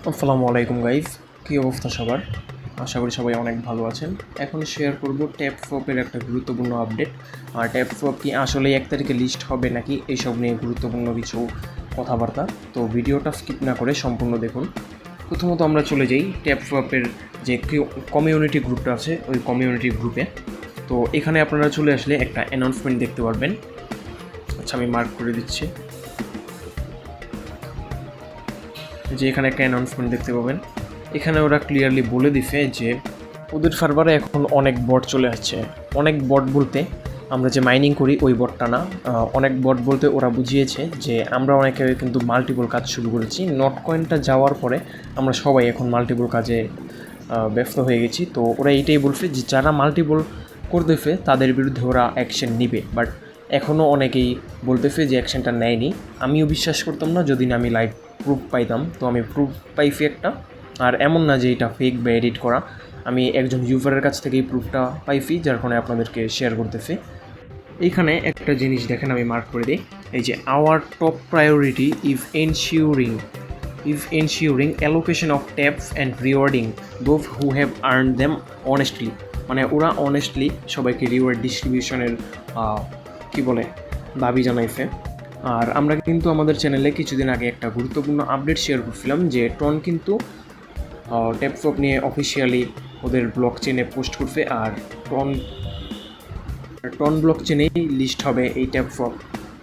আসসালামু আলাইকুম গাইজ, কী অবস্থা সবার? আশা করি সবাই অনেক ভালো আছেন। এখন শেয়ার করব ট্যাপফপের একটা গুরুত্বপূর্ণ আপডেট। আর ট্যাপফপ কি আসলেই 1 তারিখে লিস্ট হবে নাকি, এইসব নিয়ে গুরুত্বপূর্ণ কিছু কথাবার্তা। তো ভিডিওটা স্কিপ না করে সম্পূর্ণ দেখুন। প্রথমত আমরা চলে যাই ট্যাপফপের যে কমিউনিটি গ্রুপটা আছে, ওই কমিউনিটি গ্রুপে। তো এখানে আপনারা চলে আসলে একটা অ্যানাউন্সমেন্ট দেখতে পারবেন। আচ্ছা, আমি মার্ক করে দিচ্ছি যে এখানে একটা অ্যানাউন্সমেন্ট দেখতে পাবেন। এখানে ওরা ক্লিয়ারলি বলে দিছে যে ওদের সার্ভারে এখন অনেক বট চলে আসছে। অনেক বট বলতে আমরা যে মাইনিং করি ওই বটটা না, অনেক বট বলতে ওরা বুঝিয়েছে যে আমরা অনেকে কিন্তু মাল্টিপল কাজ শুরু করেছি। নট কয়েনটা যাওয়ার পরে আমরা সবাই এখন মাল্টিপল কাজে ব্যস্ত হয়ে গেছি। তো ওরা এইটাই বলছে যে যারা মাল্টিপল করতেছে তাদের বিরুদ্ধে ওরা অ্যাকশন নিবে, বাট এখনও অনেকেই বলতেছে যে অ্যাকশনটা নেয়নি। আমিও বিশ্বাস করতাম না যদি না আমি লাইভ প্রুফ পাইতাম। তো আমি প্রুফ পাইছি একটা, আর এমন না যে এটা ফেক বা এডিট করা। আমি একজন ইউজারের কাছ থেকেই প্রুফটা পাইছি, যার কারণে আপনাদেরকে শেয়ার করতেছি। এইখানে একটা জিনিস দেখেন, আমি মার্ক করে দিই, এই যে our top priority is ensuring allocation of taps and rewarding those who have earn them honestly. মানে ওরা অনেস্টলি সবাইকে রিওয়ার্ড ডিস্ট্রিবিউশনের কী বলে দাবি জানাইছে। আর আমরা কিন্তু আমাদের চ্যানেলে কিছুদিন আগে একটা গুরুত্বপূর্ণ আপডেট শেয়ার করছিলাম যে টন কিন্তু ট্যাপফপ নিয়ে অফিসিয়ালি ওদের ব্লক চেনে পোস্ট করছে। আর টন ব্লক চেনেই লিস্ট হবে এই ট্যাপফপ।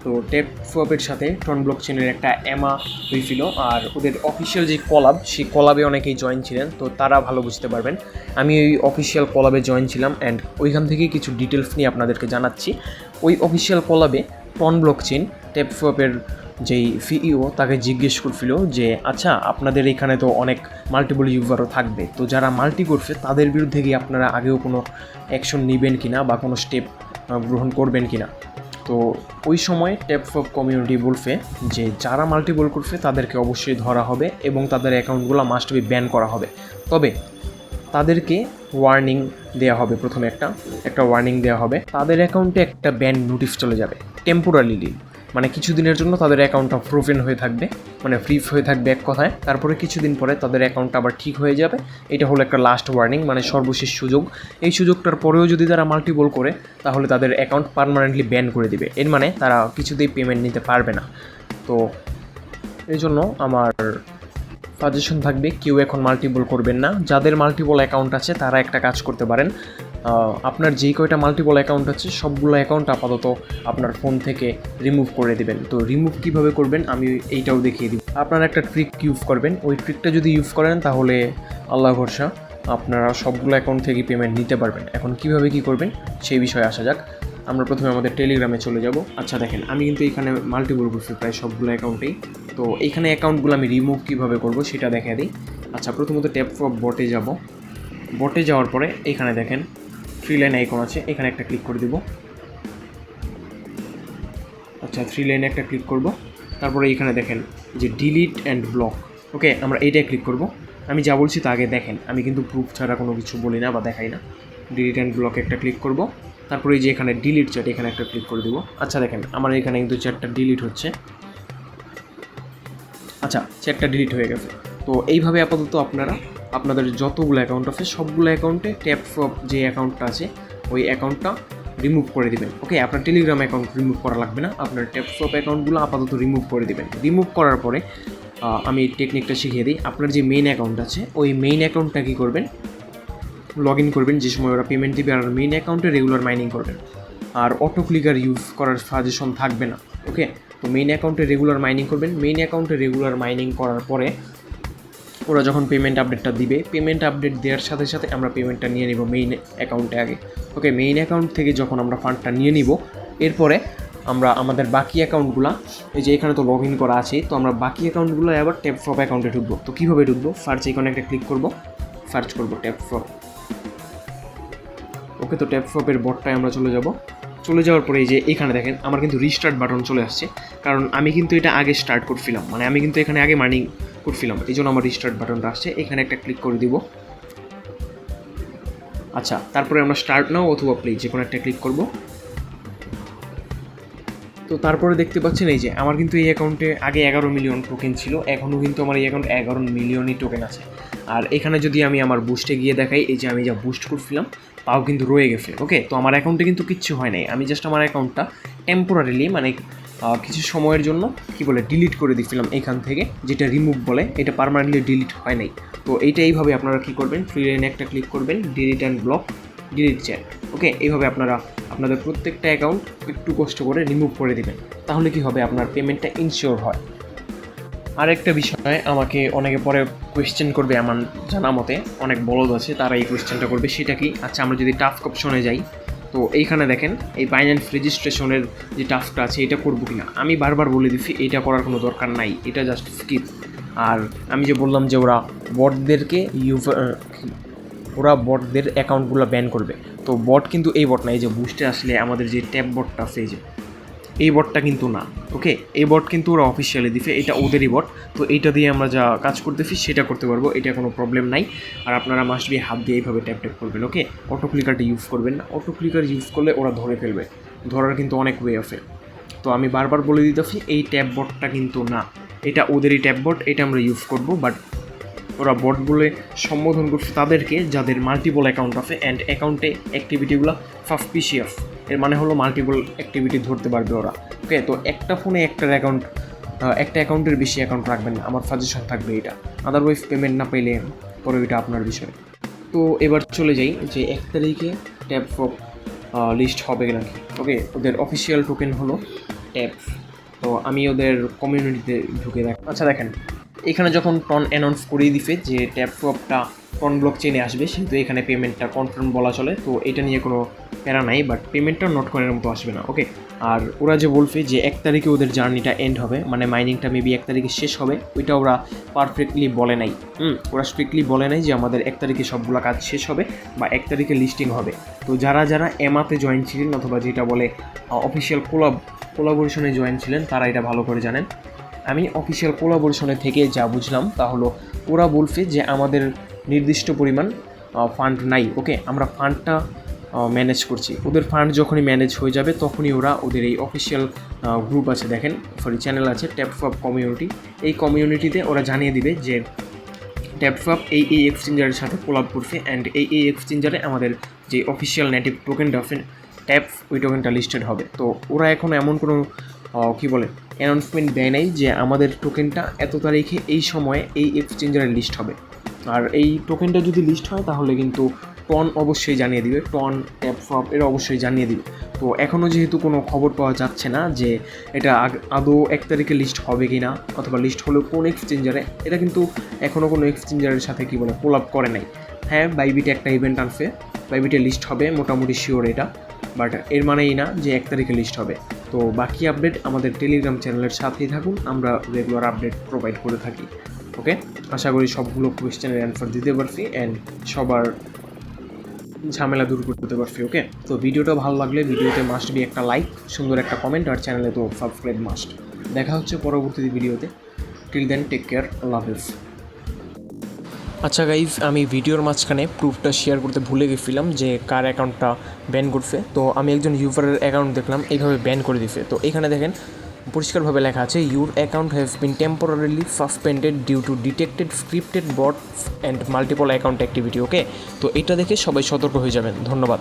তো ট্যাপফপের সাথে টন ব্লক চেনের একটা এমা হয়েছিল, আর ওদের অফিসিয়াল যে কলাব, সেই কলাবে অনেকেই জয়েন ছিলেন। তো তারা ভালো বুঝতে পারবেন। আমি ওই অফিসিয়াল কলাবে জয়েন ছিলাম, অ্যান্ড ওইখান থেকেই কিছু ডিটেলস নিয়ে আপনাদেরকে জানাচ্ছি। ওই অফিসিয়াল কলাবে টন ব্লক চেন ট্যাপফপের যেই সিইও তাকে জিজ্ঞেস করছিল যে আচ্ছা, আপনাদের এখানে তো অনেক মাল্টিপল ইউজারও থাকবে, তো যারা মাল্টি করছে তাদের বিরুদ্ধে কি আপনারা আগেও কোনো অ্যাকশন নেবেন কিনা বা কোনো স্টেপ গ্রহণ করবেন কিনা। তো ওই সময় ট্যাপফপ কমিউনিটি বলছে যে যারা মাল্টিপল করছে তাদেরকে অবশ্যই ধরা হবে এবং তাদের অ্যাকাউন্টগুলো মাস্ট বি ব্যান করা হবে। তবে তাদেরকে ওয়ার্নিং দেওয়া হবে, প্রথমে একটা ওয়ার্নিং দেওয়া হবে। তাদের অ্যাকাউন্টে একটা ব্যান নোটিশ চলে যাবে টেম্পোরারিলি, মানে কিছুদিনের জন্য তাদের অ্যাকাউন্টটা ফ্রোজেন হয়ে থাকবে, মানে ফ্রিজ হয়ে থাকবে এক কথায়। তারপরে কিছুদিন পরে তাদের অ্যাকাউন্টটা আবার ঠিক হয়ে যাবে। এটা হলো একটা লাস্ট ওয়ার্নিং, মানে সর্বশেষ সুযোগ। এই সুযোগটার পরেও যদি তারা মাল্টিপল করে তাহলে তাদের অ্যাকাউন্ট পার্মানেন্টলি ব্যান করে দিবে। এর মানে তারা কিছুতেই পেমেন্ট নিতে পারবে না। তো এই জন্য আমার সাজেশন থাকবে, কেউ এখন মাল্টিপল করবেন না। যাদের মাল্টিপল অ্যাকাউন্ট আছে তারা একটা কাজ করতে পারেন, আপনার যেই কয়টা মাল্টিপল অ্যাকাউন্ট আছে সবগুলো অ্যাকাউন্ট আপাতত আপনার ফোন থেকে রিমুভ করে দেবেন। তো রিমুভ কীভাবে করবেন আমি এইটাও দেখিয়ে দিব। আপনারা একটা ট্রিক ইউজ করবেন, ওই ট্রিকটা যদি ইউজ করেন তাহলে আল্লাহ ভরসা আপনারা সবগুলো অ্যাকাউন্ট থেকে পেমেন্ট নিতে পারবেন। এখন কীভাবে কী করবেন সেই বিষয়ে আসা যাক। আমরা প্রথমে আমাদের টেলিগ্রামে চলে যাব। আচ্ছা দেখেন, আমি কিন্তু এখানে মাল্টিপল করছি প্রায় সবগুলো অ্যাকাউন্টেই। তো এইখানে অ্যাকাউন্টগুলো আমি রিমুভ কীভাবে করব সেটা দেখা দিই। আচ্ছা, প্রথমত ট্যাপফপ বটে যাব। বটে যাওয়ার পরে এখানে দেখেন 3 লাইন আইকন আছে, এখানে একটা ক্লিক করে দেব। আচ্ছা, 3 লাইনে একটা ক্লিক করব। তারপরে এখানে দেখেন যে ডিলিট অ্যান্ড ব্লক। ওকে, আমরা এইটাই ক্লিক করব। আমি যা বলছি তা আগে দেখেন, আমি কিন্তু প্রুফ ছাড়া কোনো কিছু বলি না বা দেখাই না। ডিলিট অ্যান্ড ব্লকে একটা ক্লিক করব। তারপরে এই যে এখানে ডিলিট চ্যাট, এখানে একটা ক্লিক করে দেব। আচ্ছা দেখেন, আমার এখানে কিন্তু চ্যাটটা ডিলিট হচ্ছে। আচ্ছা, চ্যাটটা ডিলিট হয়ে গেছে। তো এইভাবে আপাতত আপনারা আপনাদের যতগুলো অ্যাকাউন্ট আছে সবগুলো অ্যাকাউন্টে ট্যাপফপ যে অ্যাকাউন্টটা আছে ওই অ্যাকাউন্টটা রিমুভ করে দিবেন। ওকে, আপনার টেলিগ্রাম অ্যাকাউন্ট রিমুভ করা লাগবে না, আপনার ট্যাপফপ অ্যাকাউন্টগুলো আপাতত রিমুভ করে দিবেন। রিমুভ করার পরে আমি টেকনিকটা শিখিয়ে দিই। আপনার যে মেইন অ্যাকাউন্ট আছে ওই মেইন অ্যাকাউন্টটা কী করবেন, লগ ইন করবেন যে সময় ওরা পেমেন্ট দিবে, আর মেইন অ্যাকাউন্টে রেগুলার মাইনিং করবেন। আর অটো ক্লিকার ইউজ করার সাজেশন থাকবে না। ওকে, তো মেইন অ্যাকাউন্টে রেগুলার মাইনিং করবেন। মেইন অ্যাকাউন্টে রেগুলার মাইনিং করার পরে ওরা যখন পেমেন্ট আপডেটটা দিবে, পেমেন্ট আপডেট দেওয়ার সাথে সাথে আমরা পেমেন্টটা নিয়ে নিব মেইন অ্যাকাউন্টে আগে। ওকে, মেইন অ্যাকাউন্ট থেকে যখন আমরা ফান্ডটা নিয়ে নিব, এরপরে আমরা আমাদের বাকি অ্যাকাউন্টগুলো, এই যে এখানে তো লগ ইন করা আছে, তো আমরা বাকি অ্যাকাউন্টগুলো আবার ট্যাপফপ অ্যাকাউন্টে ঢুকবো। তো কীভাবে ঢুকবো, সার্চ আইকনে একটা ক্লিক করব, সার্চ করব ট্যাপফপ। ওকে, তো ট্যাপফপের বটটায় আমরা চলে যাব। চলে যাওয়ার পরে এই যে এখানে দেখেন আমার কিন্তু রিস্টার্ট বাটন চলে আসছে, কারণ আমি কিন্তু এটা আগে স্টার্ট করছিলাম, মানে আমি কিন্তু এখানে আগে মার্নিং করছিলাম, এই জন্য আমার রিস্টার্ট বাটনটা আসছে। এখানে একটা ক্লিক করে দিব। আচ্ছা, তারপরে আমরা স্টার্ট নাও অথবা প্লে যে কোনো একটা ক্লিক করব। তো তারপরে দেখতে পাচ্ছেন এই যে আমার কিন্তু এই অ্যাকাউন্টে আগে 11 মিলিয়ন টোকেন ছিল, এখনও কিন্তু আমার এই অ্যাকাউন্টে 11 মিলিয়নই টোকেন আছে। আর এখানে যদি আমি আমার বুস্টে গিয়ে দেখাই, এই যে আমি যা বুস্ট করছিলাম তাও কিন্তু রয়ে গেছে। ওকে, তো আমার অ্যাকাউন্টে কিন্তু কিচ্ছু হয় নাই, আমি জাস্ট আমার অ্যাকাউন্টটা টেম্পোরারিলি মানে কিছু সময়ের জন্য ডিলিট করে দিচ্ছিলাম এখান থেকে, যেটা রিমুভ বলে, এটা পার্মানেন্টলি ডিলিট হয় নাই। তো এইটা এইভাবে আপনারা কী করবেন, ফ্রি লাইনে একটা ক্লিক করবেন, delete and block, delete chat. Okay, এইভাবে আপনারা আপনাদের প্রত্যেকটা অ্যাকাউন্ট একটু কষ্ট করে রিমুভ করে দেবেন, তাহলে কি হবে, আপনার পেমেন্টটা ইনশিওর হয়। আরেকটা বিষয় আমাকে অনেকে পরে কোয়েশ্চেন করবে, আমার জানা মতে অনেক বলদ আছে তারা এই কোয়েশ্চেনটা করবে, সেটা কি, আচ্ছা আমরা যদি টাস্ক অপশনে যাই, তো এইখানে দেখেন এই বাইন্যান্স রেজিস্ট্রেশনের যে টাস্কটা আছে এটা করবো কিনা। আমি বারবার বলে দিচ্ছি এটা করার কোনো দরকার নাই, এটা জাস্ট স্কিপ। আর আমি যে বললাম যে ওরা বটদের অ্যাকাউন্টগুলো ব্যান করবে, তো বট কিন্তু এই বট না, এই যে বুস্টে আসলে আমাদের যে ট্যাব বটটা আছে, এই বটটা কিন্তু না। ওকে, এই বট কিন্তু ওরা অফিসিয়ালি দিছে, এটা ওদেরই বট। তো এইটা দিয়ে আমরা যা কাজ করতেছি সেটা করতে পারবো, এটা কোনো প্রবলেম নাই। আর আপনারা মাস্ট বি হাত দিয়ে এইভাবে ট্যাপ করবেন। ওকে, অটো ক্লিকারটা ইউজ করবেন না, অটো ক্লিকার ইউজ করলে ওরা ধরে ফেলবে, ধরার কিন্তু অনেক ওয়ে আছে। তো আমি বারবার বলে দিতেছি এই ট্যাব বটটা কিন্তু না, এটা ওদেরই ট্যাব বট, এটা আমরা ইউজ করবো। বাট ওরা বট বলে সম্বোধন করছে তাদেরকে যাদের মাল্টিপল অ্যাকাউন্ট আছে অ্যান্ড অ্যাকাউন্টে অ্যাক্টিভিটিগুলো সাসপিশিয়াস, এর মানে হলো মাল্টিপল অ্যাক্টিভিটি ধরতে পারবে ওরা। ওকে, তো একটা ফোনে একটা অ্যাকাউন্টের বেশি অ্যাকাউন্ট রাখবেন না, আমার সাজেশন থাকবে এটা। আদারওয়াইজ পেমেন্ট না পেলে পরে ওইটা আপনার বিষয়। তো এবার চলে যাই যে 1 তারিখে ট্যাব ফপ লিস্ট হবে নাকি। ওকে, ওদের অফিসিয়াল টোকেন হলো ট্যাব। তো আমি ওদের কমিউনিটিতে ঢুকে আচ্ছা দেখেন, এখানে যখন টন অ্যানাউন্স করেই দিছে যে ট্যাব ফপটা টন ব্লক চেনে আসবে, সেহেতু এখানে পেমেন্টটা কনফার্ম বলা চলে, তো এটা নিয়ে কোনো প্যারা নাই। বাট পেমেন্টটা নোট করার মতো আসবে না। ওকে, আর ওরা যে বলছে যে 1 তারিখে ওদের জার্নিটা এন্ড হবে, মানে মাইনিংটা মেবি 1 তারিখে শেষ হবে, ওইটা ওরা পারফেক্টলি বলে নাই। ওরা স্ট্রিক্টলি বলে নাই যে আমাদের 1 তারিখে সবগুলো কাজ শেষ হবে বা 1 তারিখে লিস্টিং হবে। তো যারা যারা এমাতে জয়েন ছিলেন অথবা যেটা বলে অফিসিয়াল কোলাবোরেশনে জয়েন ছিলেন, তারা এটা ভালো করে জানেন। আমি অফিসিয়াল কোলাবোরেশনে থেকে যা বুঝলাম তা হলো ওরা বলছে যে আমাদের নির্দিষ্ট পরিমাণ ফান্ড নাই। ওকে, আমরা ফান্ডটা ম্যানেজ করছি, ওদের ফান্ড যখনই ম্যানেজ হয়ে যাবে তখনই ওরা ওদের এই অফিসিয়াল গ্রুপ আছে, দেখেন চ্যানেল আছে ট্যাবফাপ কমিউনিটি, এই কমিউনিটিতে ওরা জানিয়ে দিবে যে ট্যাবফাপ এই এক্সচেঞ্জারের সাথে কোলাব করছে অ্যান্ড এই এক্সচেঞ্জারে আমাদের যে অফিসিয়াল নেটিভ টোকেনটা আছে ট্যাব, ওই টোকেনটা লিস্টেড হবে। তো ওরা এখন এমন কোনো অ্যানাউন্সমেন্ট দেয় নাই যে আমাদের টোকেনটা এত তারিখে এই সময়ে এই এক্সচেঞ্জারে লিস্ট হবে। আর এই টোকেনটা যদি লিস্ট হয় তাহলে কিন্তু টন অবশ্যই জানিয়ে দিবে, টন ট্যাবফপ এরা অবশ্যই জানিয়ে দিবে। তো এখনও যেহেতু কোনো খবর পাওয়া যাচ্ছে না যে এটা আদৌ 1 তারিখে লিস্ট হবে কি না, অথবা লিস্ট হলেও কোন এক্সচেঞ্জারে, এটা কিন্তু এখনও কোনো এক্সচেঞ্জারের সাথে কোলাব করে নাই। হ্যাঁ, বাইবিটে একটা ইভেন্ট আনছে, বাইবিটে লিস্ট হবে মোটামুটি শিওর এটা, বাট এর মানেই না যে 1 তারিখে লিস্ট হবে। তো বাকি আপডেট আমাদের টেলিগ্রাম চ্যানেলের সাথেই থাকুন, আমরা রেগুলার আপডেট প্রোভাইড করে থাকি। ওকে, আশা করি সবগুলো কোয়েশ্চেনের অ্যান্সার দিতে পারছি অ্যান্ড সবার ঝামেলা দূর করতে পারছি। ওকে, তো ভিডিওটা ভালো লাগলে ভিডিওতে মাস্ট বি একটা লাইক, সুন্দর একটা কমেন্ট, আর চ্যানেলে তো সাবস্ক্রাইব মাস্ট। দেখা হচ্ছে পরবর্তী ভিডিওতে। টিল দেন টেক কেয়ার, আল্লাহ হাফেজ। আচ্ছা গাইজ, আমি ভিডিওর মাঝখানে প্রুফটা শেয়ার করতে ভুলে গেছিলাম যে কার অ্যাকাউন্টটা ব্যান করছে। তো আমি একজন ইউজারের অ্যাকাউন্ট দেখলাম এইভাবে ব্যান করে দিছে। তো এখানে দেখেন পরিষ্কারভাবে লেখা আছে your account has been temporarily suspended due to detected scripted bots and multiple account activity. Okay, তো এটা দেখে সবাই সতর্ক হয়ে যাবেন। ধন্যবাদ।